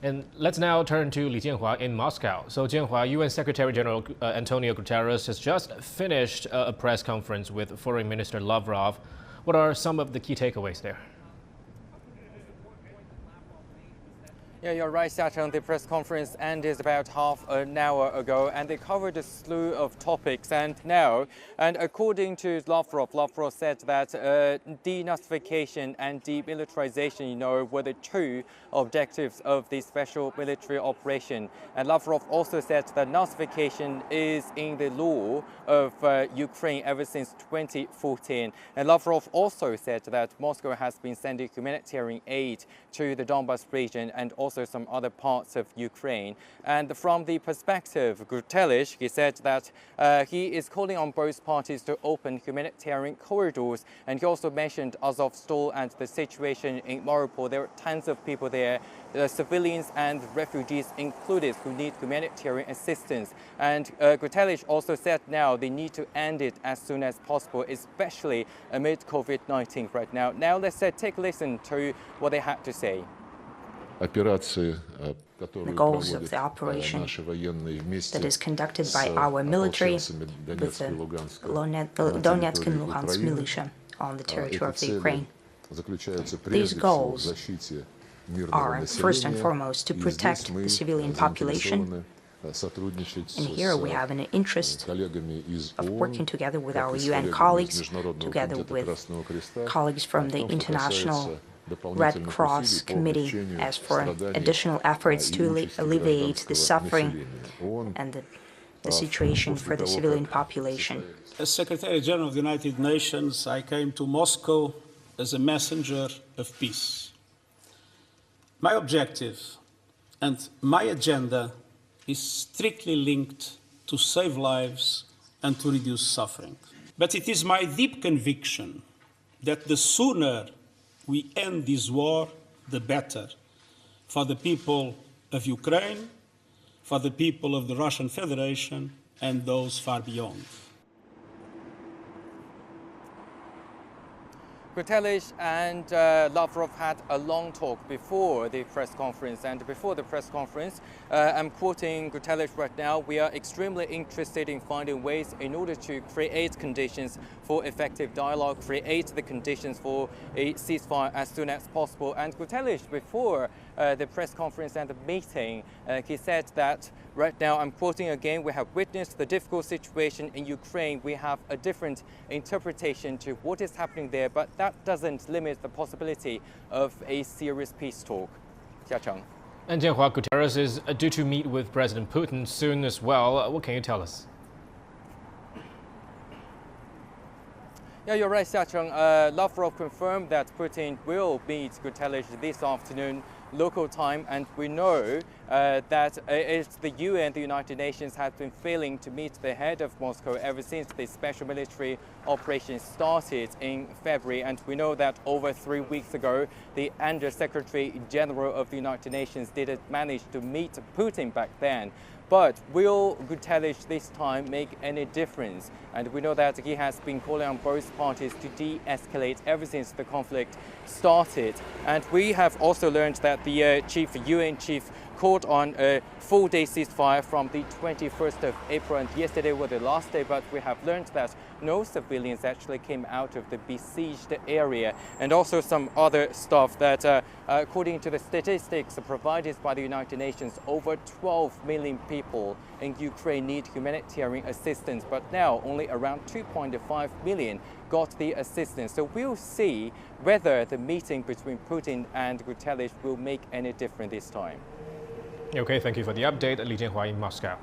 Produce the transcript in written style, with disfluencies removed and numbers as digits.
And let's now turn to Li Jianhua in Moscow. So Jianhua, UN Secretary General Antonio Guterres has just finished a press conference with Foreign Minister Lavrov. What are some of the key takeaways there? Yeah, you're right, Xiaocheng. The press conference ended about half an hour ago, and they covered a slew of topics. And according to Lavrov said that denazification and demilitarization, were the two objectives of the special military operation. And Lavrov also said that Nazification is in the law of Ukraine ever since 2014. And Lavrov also said that Moscow has been sending humanitarian aid to the Donbas region and also some other parts of Ukraine. And from the perspective of Guterres, he said that he is calling on both parties to open humanitarian corridors. And he also mentioned Azovstal and the situation in Mariupol. There are tons of people there, civilians and refugees included, who need humanitarian assistance. And Guterres also said now they need to end it as soon as possible, especially amid COVID-19 right now. Now let's take a listen to what they had to say. The goals of the operation that is conducted by our military with the Donetsk and Luhansk militia on the territory of the Ukraine. These goals are, first and foremost, to protect the civilian population. And here we have an interest of working together with our UN colleagues, together with colleagues from the International Red Cross Committee, as for additional efforts to alleviate the suffering and the situation for the civilian population. As Secretary General of the United Nations, I came to Moscow as a messenger of peace. My objective and my agenda is strictly linked to save lives and to reduce suffering. But it is my deep conviction that the sooner we end this war, the better, for the people of Ukraine, for the people of the Russian Federation, and those far beyond. Guterres and Lavrov had a long talk before the press conference, and before the press conference, I'm quoting Guterres right now, we are extremely interested in finding ways in order to create conditions for effective dialogue, create the conditions for a ceasefire as soon as possible. And Guterres, before the press conference and the meeting, he said that, right now, I'm quoting again, we have witnessed the difficult situation in Ukraine. We have a different interpretation to what is happening there, but that doesn't limit the possibility of a serious peace talk. Xiaocheng. And Jianhua, Guterres is due to meet with President Putin soon as well. What can you tell us? Yeah, you're right, Xiaocheng. Lavrov confirmed that Putin will meet Guterres this afternoon, local time, and we know that it's the UN, the United Nations, has been failing to meet the head of Moscow ever since the special military operation started in February. And we know that over 3 weeks ago, the Under Secretary General of the United Nations didn't manage to meet Putin back then. But will Guterres this time make any difference? And we know that he has been calling on both parties to de-escalate ever since the conflict started. And we have also learned that the UN chief called on a full-day ceasefire from the 21st of April, and yesterday was the last day, but we have learned that no civilians actually came out of the besieged area, and also some other stuff that, according to the statistics provided by the United Nations, over 12 million people in Ukraine need humanitarian assistance, but now only around 2.5 million got the assistance. So we'll see whether the meeting between Putin and Guterres will make any difference this time. Okay, thank you for the update. Li Jianhua in Moscow.